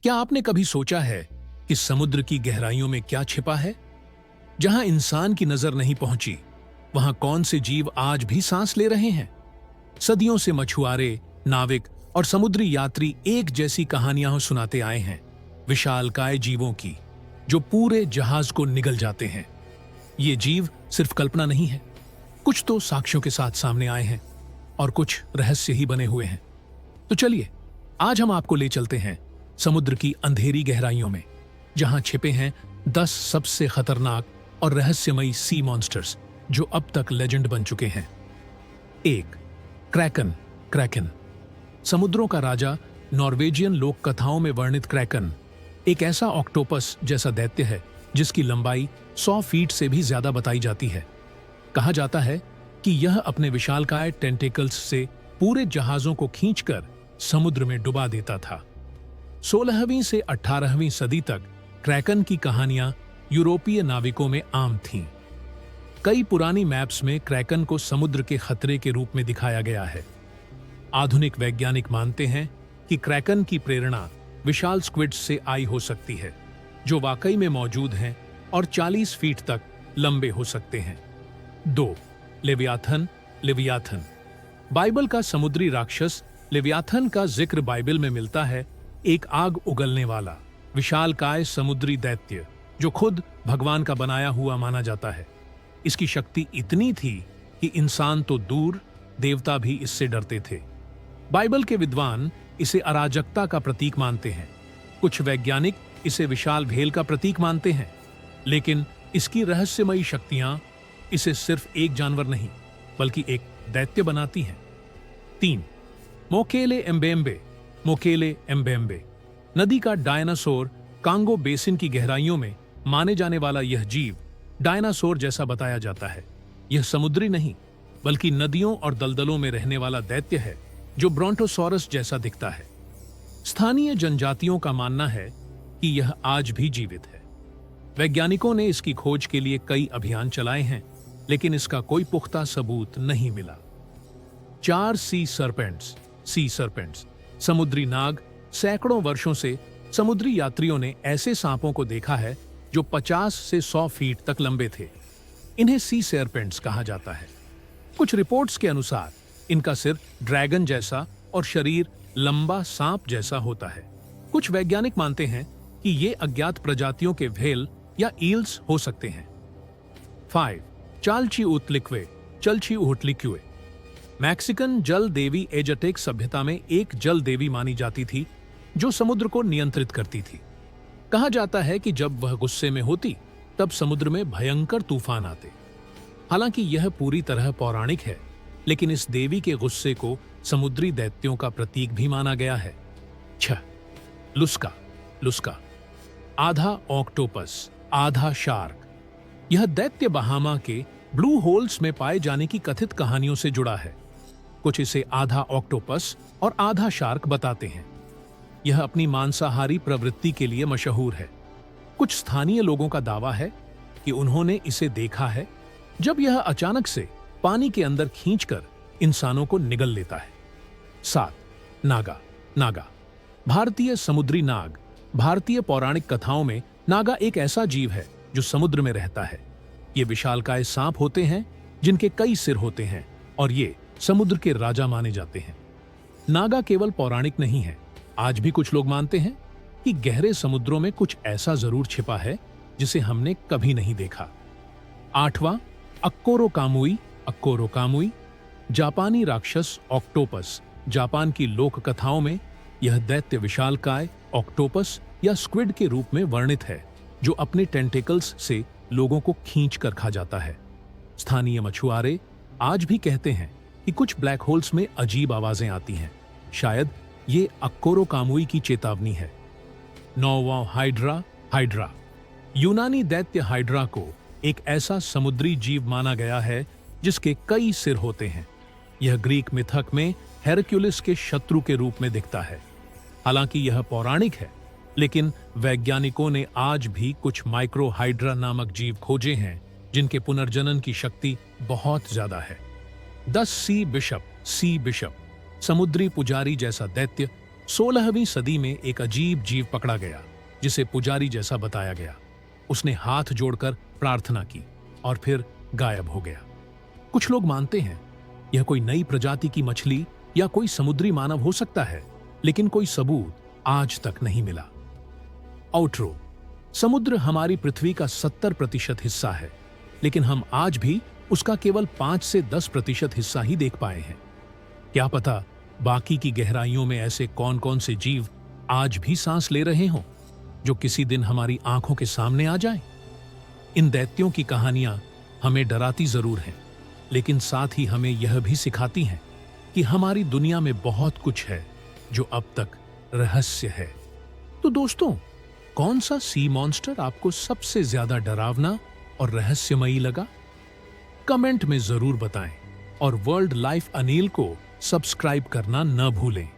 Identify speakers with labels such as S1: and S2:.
S1: क्या आपने कभी सोचा है कि समुद्र की गहराइयों में क्या छिपा है? जहां इंसान की नजर नहीं पहुंची, वहां कौन से जीव आज भी सांस ले रहे हैं? सदियों से मछुआरे, नाविक और समुद्री यात्री एक जैसी कहानियां सुनाते आए हैं, विशालकाय जीवों की, जो पूरे जहाज को निगल जाते हैं। ये जीव सिर्फ कल्पना नहीं है, कुछ तो साक्ष्यों के साथ सामने आए हैं और कुछ रहस्य ही बने हुए हैं। तो चलिए, आज हम आपको ले चलते हैं समुद्र की अंधेरी गहराइयों में, जहां छिपे हैं 10 सबसे खतरनाक और रहस्यमयी सी मॉन्स्टर्स जो अब तक लेजेंड बन चुके हैं। 1. क्रैकन। क्रैकन समुद्रों का राजा। नॉर्वेजियन लोक कथाओं में वर्णित क्रैकन एक ऐसा ऑक्टोपस जैसा दैत्य है जिसकी लंबाई 100 फीट से भी ज्यादा बताई जाती है। कहा जाता है कि यह अपने विशालकाय टेंटेकल्स से पूरे जहाजों को खींचकर समुद्र में डुबा देता था। 16वीं से 18वीं सदी तक क्रैकन की कहानियां यूरोपीय नाविकों में आम थीं। कई पुरानी मैप्स में क्रैकन को समुद्र के खतरे के रूप में दिखाया गया है। आधुनिक वैज्ञानिक मानते हैं कि क्रैकन की प्रेरणा विशाल स्क्विड्स से आई हो सकती है, जो वाकई में मौजूद हैं और 40 फीट तक लंबे हो सकते हैं। 2. लेवियाथन। लेवियाथन बाइबल का समुद्री राक्षस लेवियाथन का जिक्र बाइबल में मिलता है, एक आग उगलने वाला विशालकाय समुद्री दैत्य जो खुद भगवान का बनाया हुआ माना जाता है। इसकी शक्ति इतनी थी कि इंसान तो दूर, देवता भी इससे डरते थे। बाइबल के विद्वान इसे अराजकता का प्रतीक मानते हैं। कुछ वैज्ञानिक इसे विशाल भेल का प्रतीक मानते हैं, लेकिन इसकी रहस्यमयी शक्तियां इसे सिर्फ एक जानवर नहीं बल्कि एक दैत्य बनाती हैं। 3. मोकेले एम्बेम्बे। मोकेले एम्बेम्बे नदी का डायनासोर। कांगो बेसिन की गहराइयों में माने जाने वाला यह जीव डायनासोर जैसा बताया जाता है। यह समुद्री नहीं बल्कि नदियों और दलदलों में रहने वाला दैत्य है जो ब्रोंटोसॉरस जैसा दिखता है। स्थानीय जनजातियों का मानना है कि यह आज भी जीवित है। वैज्ञानिकों ने इसकी खोज के लिए कई अभियान चलाए हैं, लेकिन इसका कोई पुख्ता सबूत नहीं मिला। 4. सी सर्पेंट्स। सी सर्पेंट्स समुद्री नाग। सैकड़ों वर्षों से समुद्री यात्रियों ने ऐसे सांपों को देखा है जो 50 से 100 फीट तक लंबे थे। इन्हें सी सर्पेंट्स कहा जाता है। कुछ रिपोर्ट्स के अनुसार इनका सिर ड्रैगन जैसा और शरीर लंबा सांप जैसा होता है। कुछ वैज्ञानिक मानते हैं कि ये अज्ञात प्रजातियों के व्हेल या ईल्स हो सकते हैं। 5. चालचीउतलिक्वे। चलचीउतलिक्वे मैक्सिकन जल देवी एजटेक सभ्यता में एक जल देवी मानी जाती थी जो समुद्र को नियंत्रित करती थी। कहा जाता है कि जब वह गुस्से में होती तब समुद्र में भयंकर तूफान आते। हालांकि यह पूरी तरह पौराणिक है, लेकिन इस देवी के गुस्से को समुद्री दैत्यों का प्रतीक भी माना गया है। 6. लुस्का। लुस्का आधा ऑक्टोपस, आधा शार्क। यह दैत्य बहामा के ब्लू होल्स में पाए जाने की कथित कहानियों से जुड़ा है। कुछ इसे आधा ऑक्टोपस और आधा शार्क बताते हैं। यह अपनी मांसाहारी प्रवृत्ति के लिए मशहूर है। कुछ स्थानीय लोगों का दावा है कि उन्होंने इसे देखा है जब यह अचानक से पानी के अंदर खींचकर इंसानों को निगल लेता है। 7. नागा। नागा भारतीय समुद्री नाग। भारतीय पौराणिक कथाओं में नागा एक ऐसा जीव है जो समुद्र में रहता है। ये विशालकाय सांप होते हैं जिनके कई सिर होते हैं और ये समुद्र के राजा माने जाते हैं। नागा केवल पौराणिक नहीं है। आज भी कुछ लोग मानते हैं कि गहरे समुद्रों में कुछ ऐसा जरूर छिपा है जिसे हमने कभी नहीं देखा। 8वां अक्कोरो कामुई। अक्कोरो कामुई जापानी राक्षस ऑक्टोपस। जापान की लोक कथाओं में यह दैत्य विशालकाय ऑक्टोपस या स्क्विड के रूप में वर्णित है, जो अपने टेंटेकल्स से लोगों को खींच कर खा जाता है। स्थानीय मछुआरे आज भी कहते हैं कि कुछ ब्लैक होल्स में अजीब आवाजें आती हैं। शायद ये अक्कोरो कामुई की चेतावनी है। 9वां हाइड्रा। हाइड्रा यूनानी दैत्य हाइड्रा को एक ऐसा समुद्री जीव माना गया है जिसके कई सिर होते हैं। यह ग्रीक मिथक में हेरक्युलिस के शत्रु के रूप में दिखता है। हालांकि यह पौराणिक है, लेकिन वैज्ञानिकों ने आज भी कुछ माइक्रो हाइड्रा नामक जीव खोजे हैं जिनके पुनर्जनन की शक्ति बहुत ज्यादा है। 10 सी बिशप। सी बिशप समुद्री पुजारी जैसा दैत्य 16वीं सदी में एक अजीब जीव पकड़ा गया जिसे पुजारी जैसा बताया गया। उसने हाथ जोड़कर प्रार्थना की और फिर गायब हो गया। कुछ लोग मानते हैं यह कोई नई प्रजाति की मछली या कोई समुद्री मानव हो सकता है, लेकिन कोई सबूत आज तक नहीं मिला। आउटरो। समुद्र हमारी पृथ्वी का 70% हिस्सा है, लेकिन हम आज भी उसका केवल 5 से 10% हिस्सा ही देख पाए हैं। क्या पता बाकी की गहराइयों में ऐसे कौन कौन से जीव आज भी सांस ले रहे हों, जो किसी दिन हमारी आंखों के सामने आ जाएं। इन दैत्यों की कहानियां हमें डराती जरूर हैं, लेकिन साथ ही हमें यह भी सिखाती हैं कि हमारी दुनिया में बहुत कुछ है जो अब तक रहस्य है। तो दोस्तों, कौन सा सी मॉन्स्टर आपको सबसे ज्यादा डरावना और रहस्यमयी लगा? कमेंट में जरूर बताएं और वर्ल्ड लाइफ अनिल को सब्सक्राइब करना न भूलें।